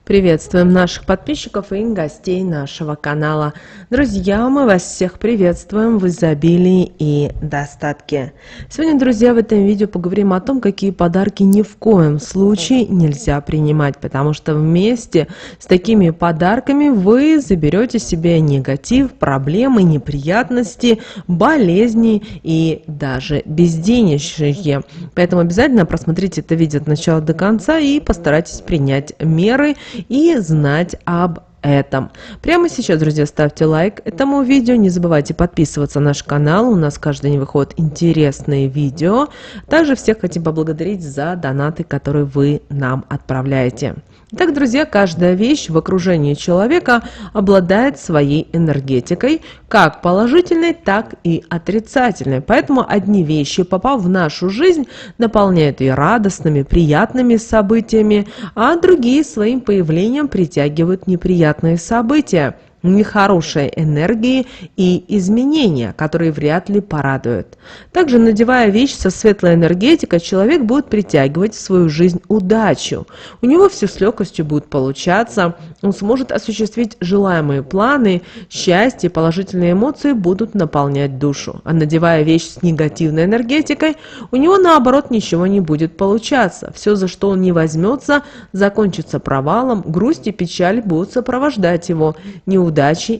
Приветствуем наших подписчиков и гостей нашего канала. Друзья, мы вас всех приветствуем в изобилии и достатке. Сегодня, друзья, в этом видео поговорим о том, какие подарки ни в коем случае нельзя принимать, потому что вместе с такими подарками вы заберете себе негатив, проблемы, неприятности, болезни и даже безденежье. Поэтому обязательно просмотрите это видео от начала до конца и постарайтесь принять меры и знать об этом. Прямо сейчас, друзья, ставьте лайк этому видео, не забывайте подписываться на наш канал, у нас каждый день выходят интересные видео. Также всех хотим поблагодарить за донаты, которые вы нам отправляете. Итак, друзья, каждая вещь в окружении человека обладает своей энергетикой, как положительной, так и отрицательной. Поэтому одни вещи, попав в нашу жизнь, наполняют ее радостными, приятными событиями, а другие своим появлением притягивают неприятные события, нехорошие энергии и изменения, которые вряд ли порадуют. Также, надевая вещь со светлой энергетикой, человек будет притягивать в свою жизнь удачу. У него все с легкостью будет получаться, он сможет осуществить желаемые планы, счастье, положительные эмоции будут наполнять душу. А надевая вещь с негативной энергетикой, у него наоборот ничего не будет получаться. Все, за что он не возьмется, закончится провалом, грусть и печаль будут сопровождать его, неудачи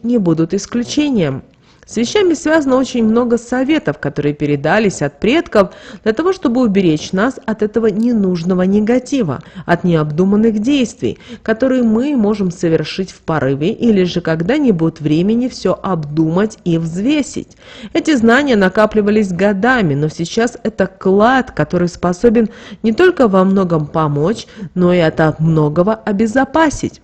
не будут исключением. С вещами связано очень много советов, которые передались от предков для того, чтобы уберечь нас от этого ненужного негатива, от необдуманных действий, которые мы можем совершить в порыве или же когда не будет времени все обдумать и взвесить. Эти знания накапливались годами, но сейчас это клад, который способен не только во многом помочь, но и от многого обезопасить.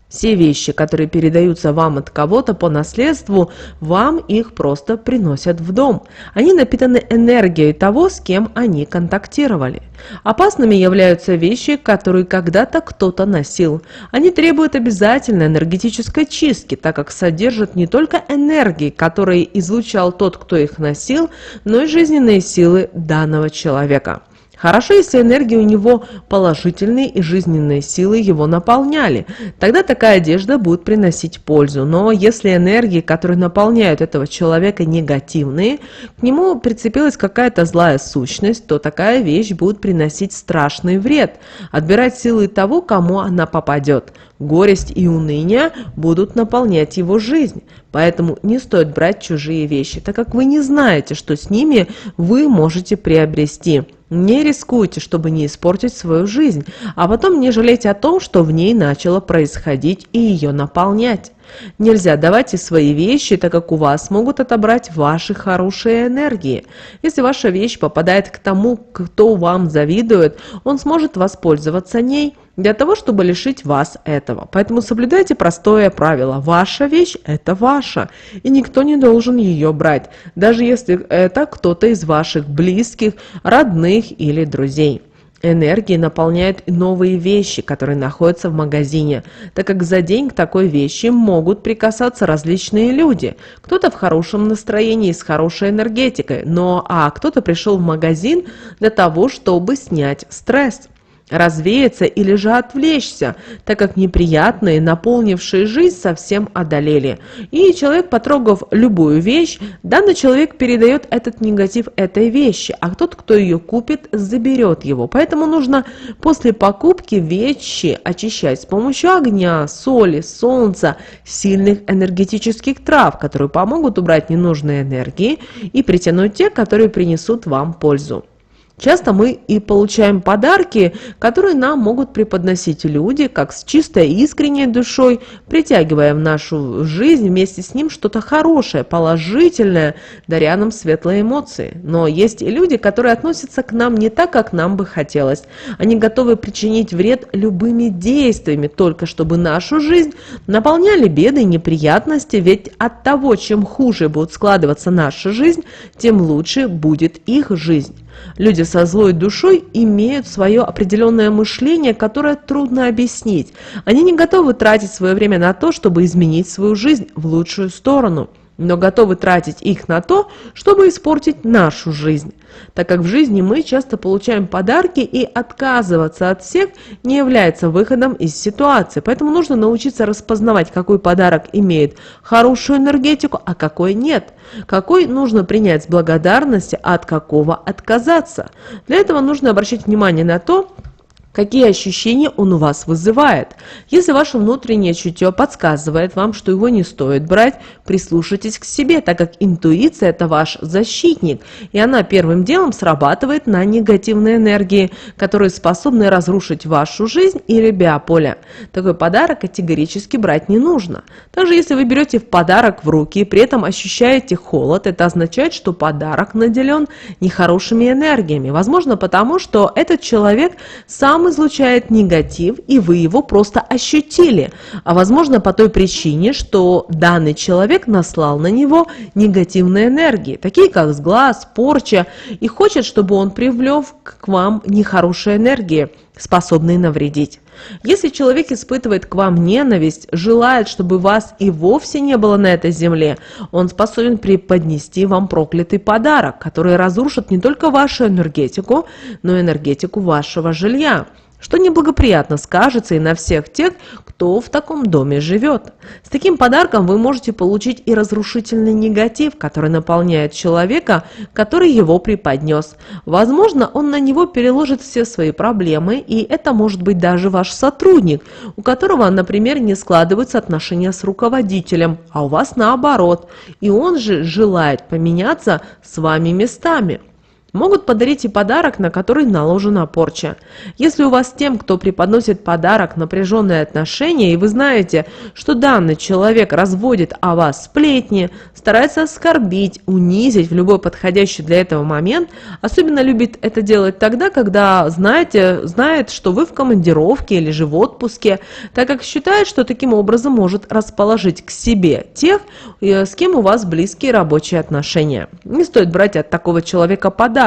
Все вещи, которые передаются вам от кого-то по наследству, вам их просто приносят в дом. Они напитаны энергией того, с кем они контактировали. Опасными являются вещи, которые когда-то кто-то носил. Они требуют обязательной энергетической чистки, так как содержат не только энергии, которые излучал тот, кто их носил, но и жизненные силы данного человека. Хорошо, если энергии у него положительные и жизненные силы его наполняли. Тогда такая одежда будет приносить пользу. Но если энергии, которые наполняют этого человека, негативные, к нему прицепилась какая-то злая сущность, то такая вещь будет приносить страшный вред, отбирать силы того, кому она попадет. Горесть и уныние будут наполнять его жизнь. Поэтому не стоит брать чужие вещи, так как вы не знаете, что с ними вы можете приобрести. Не рискуйте, чтобы не испортить свою жизнь, а потом не жалеть о том, что в ней начало происходить и ее наполнять. Нельзя давать и свои вещи, так как у вас могут отобрать ваши хорошие энергии. Если ваша вещь попадает к тому, кто вам завидует, он сможет воспользоваться ней для того, чтобы лишить вас этого. Поэтому соблюдайте простое правило. Ваша вещь – это ваша, и никто не должен ее брать, даже если это кто-то из ваших близких, родных или друзей. Энергии наполняют и новые вещи, которые находятся в магазине, так как за день к такой вещи могут прикасаться различные люди. Кто-то в хорошем настроении, с хорошей энергетикой, а кто-то пришел в магазин для того, чтобы снять стресс, развеяться или же отвлечься, так как неприятные, наполнившие жизнь, совсем одолели. И человек, потрогав любую вещь, данный человек передает этот негатив этой вещи, а тот, кто ее купит, заберет его. Поэтому нужно после покупки вещи очищать с помощью огня, соли, солнца, сильных энергетических трав, которые помогут убрать ненужные энергии и притянуть те, которые принесут вам пользу. Часто мы и получаем подарки, которые нам могут преподносить люди, как с чистой и искренней душой, притягивая в нашу жизнь вместе с ним что-то хорошее, положительное, даря нам светлые эмоции. Но есть и люди, которые относятся к нам не так, как нам бы хотелось. Они готовы причинить вред любыми действиями, только чтобы нашу жизнь наполняли беды и неприятности, ведь от того, чем хуже будет складываться наша жизнь, тем лучше будет их жизнь. Люди со злой душой имеют свое определенное мышление, которое трудно объяснить. Они не готовы тратить свое время на то, чтобы изменить свою жизнь в лучшую сторону. но готовы тратить их на то, чтобы испортить нашу жизнь. Так как в жизни мы часто получаем подарки, и отказываться от всех не является выходом из ситуации. Поэтому нужно научиться распознавать, какой подарок имеет хорошую энергетику, а какой нет. Какой нужно принять с благодарностью, а от какого отказаться. Для этого нужно обращать внимание на то, какие ощущения он у вас вызывает. Если ваше внутреннее чутье подсказывает вам, что его не стоит брать, прислушайтесь к себе, так как интуиция – это ваш защитник, и она первым делом срабатывает на негативные энергии, которые способны разрушить вашу жизнь или биополе. Такой подарок категорически брать не нужно. Также, если вы берете в подарок в руки и при этом ощущаете холод, это означает, что подарок наделен нехорошими энергиями. Возможно, потому что этот человек сам излучает негатив, и вы его просто ощутили. А возможно, по той причине, что данный человек наслал на него негативные энергии, такие как сглаз, порча, и хочет, чтобы он привлек к вам нехорошие энергии, способные навредить. Если человек испытывает к вам ненависть, желает, чтобы вас и вовсе не было на этой земле, он способен преподнести вам проклятый подарок, который разрушит не только вашу энергетику, но и энергетику вашего жилья, что неблагоприятно скажется и на всех тех, кто в таком доме живет. С таким подарком вы можете получить и разрушительный негатив, который наполняет человека, который его преподнес. Возможно, он на него переложит все свои проблемы, и это может быть даже ваш сотрудник, у которого, например, не складываются отношения с руководителем, а у вас наоборот, и он же желает поменяться с вами местами. Могут подарить и подарок, на который наложена порча. Если у вас с тем, кто преподносит подарок, напряженные отношения, и вы знаете, что данный человек разводит о вас сплетни, старается оскорбить, унизить в любой подходящий для этого момент, особенно любит это делать тогда, когда знает, что вы в командировке или же в отпуске, так как считает, что таким образом может расположить к себе тех, с кем у вас близкие рабочие отношения. Не стоит брать от такого человека подарок,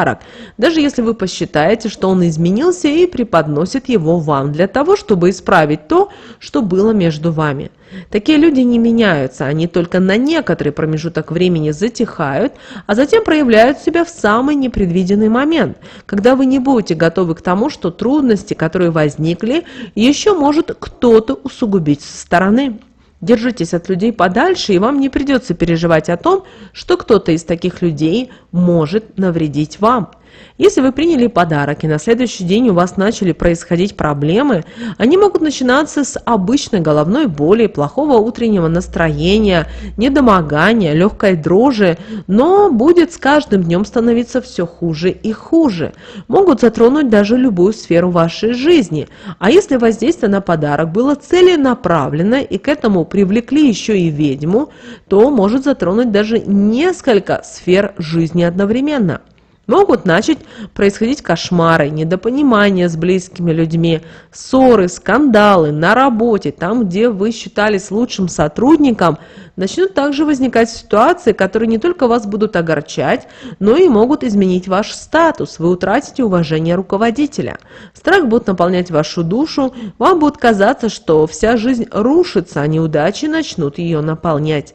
даже если вы посчитаете, что он изменился, и преподносит его вам для того, чтобы исправить то, что было между вами. Такие люди не меняются, они только на некоторый промежуток времени затихают, а затем проявляют себя в самый непредвиденный момент, когда вы не будете готовы к тому, что трудности, которые возникли, еще может кто-то усугубить со стороны. Держитесь от людей подальше, и вам не придется переживать о том, что кто-то из таких людей может навредить вам. Если вы приняли подарок, и на следующий день у вас начали происходить проблемы, они могут начинаться с обычной головной боли, плохого утреннего настроения, недомогания, легкой дрожи, но будет с каждым днем становиться все хуже и хуже. Могут затронуть даже любую сферу вашей жизни. А если воздействие на подарок было целенаправленно, и к этому привлекли еще и ведьму, то может затронуть даже несколько сфер жизни одновременно. Могут начать происходить кошмары, недопонимания с близкими людьми, ссоры, скандалы на работе, там, где вы считались лучшим сотрудником, начнут также возникать ситуации, которые не только вас будут огорчать, но и могут изменить ваш статус, вы утратите уважение руководителя. Страх будет наполнять вашу душу, вам будет казаться, что вся жизнь рушится, а неудачи начнут ее наполнять.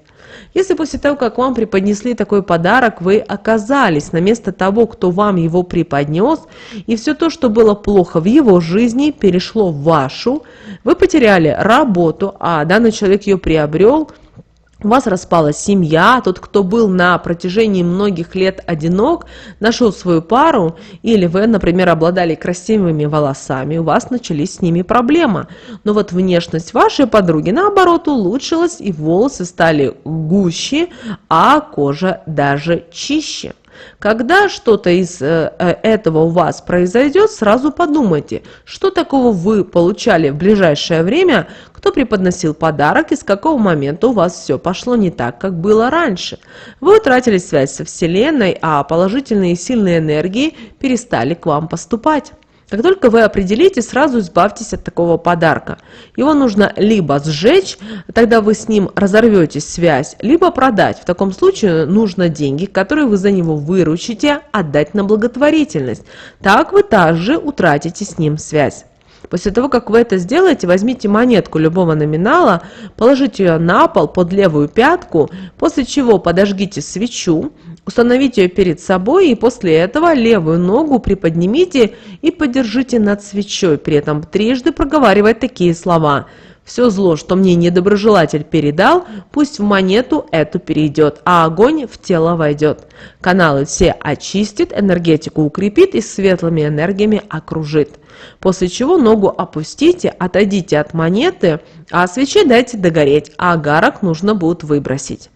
Если после того, как вам преподнесли такой подарок, вы оказались на место того, кто вам его преподнес, и все то, что было плохо в его жизни, перешло в вашу, вы потеряли работу, а данный человек ее приобрел, у вас распалась семья, тот, кто был на протяжении многих лет одинок, нашел свою пару, или вы, например, обладали красивыми волосами, у вас начались с ними проблемы. Но вот внешность вашей подруги, наоборот, улучшилась, и волосы стали гуще, а кожа даже чище. Когда что-то из этого у вас произойдет, сразу подумайте, что такого вы получали в ближайшее время, кто преподносил подарок и с какого момента у вас все пошло не так, как было раньше. Вы утратили связь со Вселенной, а положительные и сильные энергии перестали к вам поступать. Как только вы определите, сразу избавьтесь от такого подарка. Его нужно либо сжечь, тогда вы с ним разорвете связь, либо продать. В таком случае нужно деньги, которые вы за него выручите, отдать на благотворительность. Так вы также утратите с ним связь. После того, как вы это сделаете, возьмите монетку любого номинала, положите ее на пол под левую пятку, после чего подожгите свечу, установите ее перед собой и после этого левую ногу приподнимите и подержите над свечой, при этом трижды проговаривая такие слова: «Все зло, что мне недоброжелатель передал, пусть в монету эту перейдет, а огонь в тело войдет. Каналы все очистит, энергетику укрепит и светлыми энергиями окружит». После чего ногу опустите, отойдите от монеты, а свече дайте догореть, а агарок нужно будет выбросить.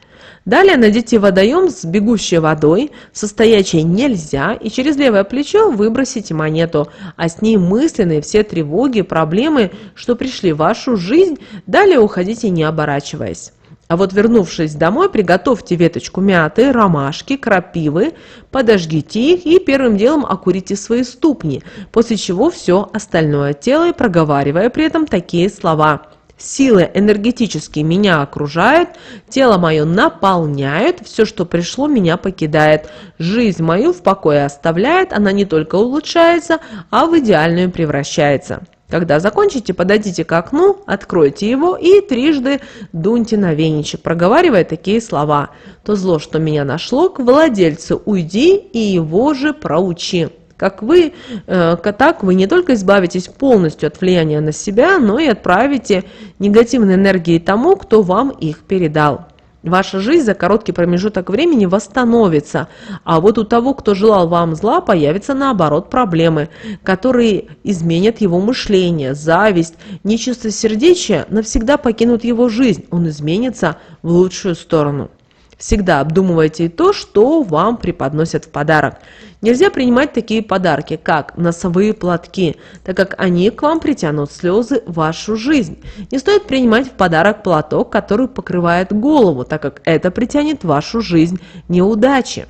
Далее найдите водоем с бегущей водой, состоящей нельзя, и через левое плечо выбросите монету, а с ней мысленные все тревоги, проблемы, что пришли в вашу жизнь, далее уходите, не оборачиваясь. А вот вернувшись домой, приготовьте веточку мяты, ромашки, крапивы, подожгите их и первым делом окурите свои ступни, после чего все остальное тело, проговаривая при этом такие слова: «Силы энергетические меня окружают, тело мое наполняет, все, что пришло, меня покидает, жизнь мою в покое оставляет, она не только улучшается, а в идеальную превращается». Когда закончите, подойдите к окну, откройте его и трижды дуньте на веничек, проговаривая такие слова: «То зло, что меня нашло, к владельцу уйди и его же проучи». Так вы не только избавитесь полностью от влияния на себя, но и отправите негативные энергии тому, кто вам их передал. Ваша жизнь за короткий промежуток времени восстановится, а вот у того, кто желал вам зла, появятся наоборот проблемы, которые изменят его мышление, зависть, нечистосердечие навсегда покинут его жизнь, он изменится в лучшую сторону. Всегда обдумывайте и то, что вам преподносят в подарок. Нельзя принимать такие подарки, как носовые платки, так как они к вам притянут слезы в вашу жизнь. Не стоит принимать в подарок платок, который покрывает голову, так как это притянет в вашу жизнь неудачи.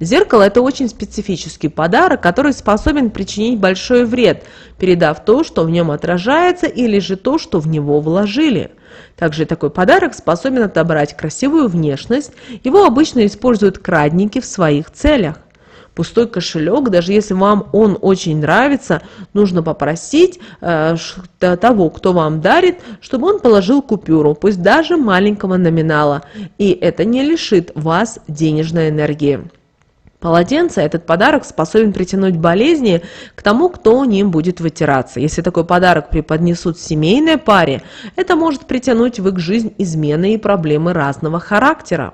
Зеркало – это очень специфический подарок, который способен причинить большой вред, передав то, что в нем отражается, или же то, что в него вложили. Также такой подарок способен отобрать красивую внешность, его обычно используют крадники в своих целях. Пустой кошелек, даже если вам он очень нравится, нужно попросить того, кто вам дарит, чтобы он положил купюру, пусть даже маленького номинала, и это не лишит вас денежной энергии. Полотенце, этот подарок способен притянуть болезни к тому, кто ним будет вытираться. Если такой подарок преподнесут семейной паре, это может притянуть в их жизнь измены и проблемы разного характера.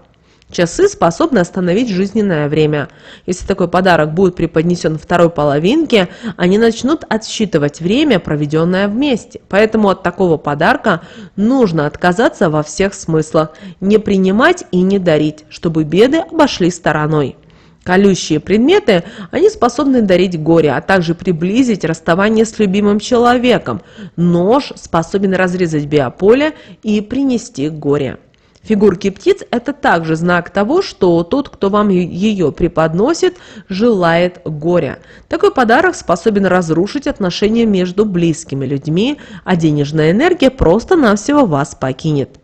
Часы способны остановить жизненное время. Если такой подарок будет преподнесен второй половинке, они начнут отсчитывать время, проведенное вместе. Поэтому от такого подарка нужно отказаться во всех смыслах, не принимать и не дарить, чтобы беды обошли стороной. Колющие предметы, они способны дарить горе, а также приблизить расставание с любимым человеком. Нож способен разрезать биополе и принести горе. Фигурки птиц – это также знак того, что тот, кто вам ее преподносит, желает горя. Такой подарок способен разрушить отношения между близкими людьми, а денежная энергия просто-навсего вас покинет.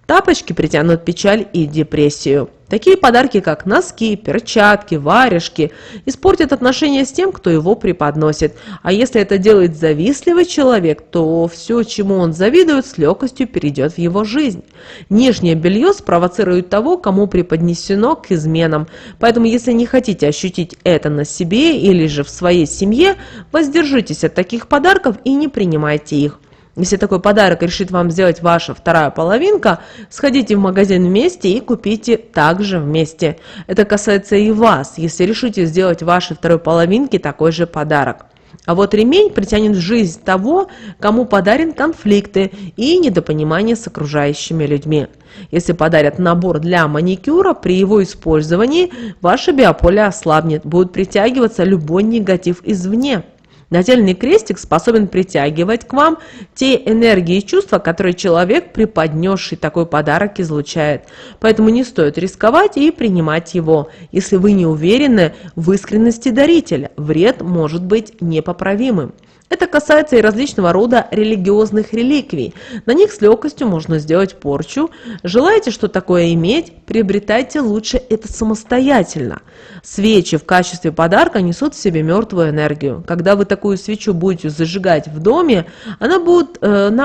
Тапочки притянут печаль и депрессию. Такие подарки, как носки, перчатки, варежки, испортят отношения с тем, кто его преподносит. А если это делает завистливый человек, то все, чему он завидует, с легкостью перейдет в его жизнь. Нижнее белье спровоцирует того, кому преподнесено к изменам. Поэтому, если не хотите ощутить это на себе или же в своей семье, воздержитесь от таких подарков и не принимайте их. Если такой подарок решит вам сделать ваша вторая половинка, сходите в магазин вместе и купите также вместе. Это касается и вас, если решите сделать вашей второй половинке такой же подарок. А вот ремень притянет в жизнь того, кому подарен конфликты и недопонимание с окружающими людьми. Если подарят набор для маникюра, при его использовании ваше биополе ослабнет, будет притягиваться любой негатив извне. Нательный крестик способен притягивать к вам те энергии и чувства, которые человек, преподнесший такой подарок, излучает. Поэтому не стоит рисковать и принимать его, если вы не уверены в искренности дарителя. Вред может быть непоправимым. Это касается и различного рода религиозных реликвий. На них с легкостью можно сделать порчу. Желаете что такое иметь? Приобретайте лучше это самостоятельно. Свечи в качестве подарка несут в себе мертвую энергию. Когда вы такую свечу будете зажигать в доме, она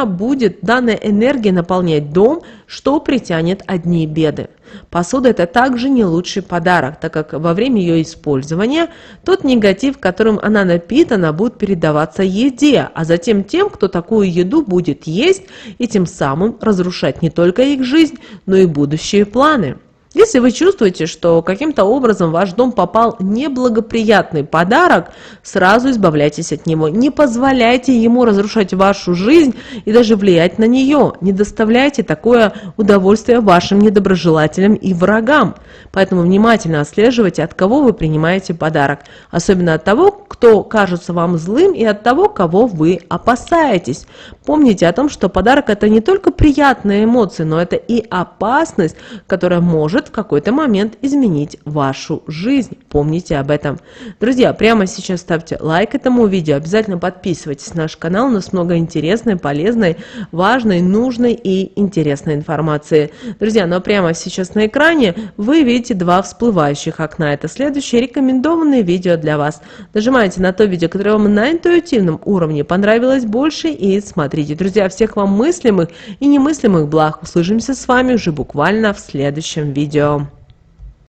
будет данная энергия наполнять дом, что притянет одни беды. Посуда – это также не лучший подарок, так как во время ее использования тот негатив, которым она напитана, будет передаваться еде, а затем тем, кто такую еду будет есть, и тем самым разрушать не только их жизнь, но и будущие планы. Если вы чувствуете, что каким-то образом в ваш дом попал неблагоприятный подарок, сразу избавляйтесь от него. Не позволяйте ему разрушать вашу жизнь и даже влиять на нее. Не доставляйте такое удовольствие вашим недоброжелателям и врагам. Поэтому внимательно отслеживайте, от кого вы принимаете подарок. Особенно от того, кто кажется вам злым, и от того, кого вы опасаетесь. Помните о том, что подарок – это не только приятные эмоции, но это и опасность, которая может в какой-то момент изменить вашу жизнь. Помните об этом. Друзья, прямо сейчас ставьте лайк этому видео, обязательно подписывайтесь на наш канал, у нас много интересной, полезной, важной, нужной и интересной информации. Друзья, но прямо сейчас на экране вы видите два всплывающих окна. Это следующее рекомендованное видео для вас. Нажимайте на то видео, которое вам на интуитивном уровне понравилось больше, и смотрите. Друзья, всех вам мыслимых и немыслимых благ. Услышимся с вами уже буквально в следующем видео.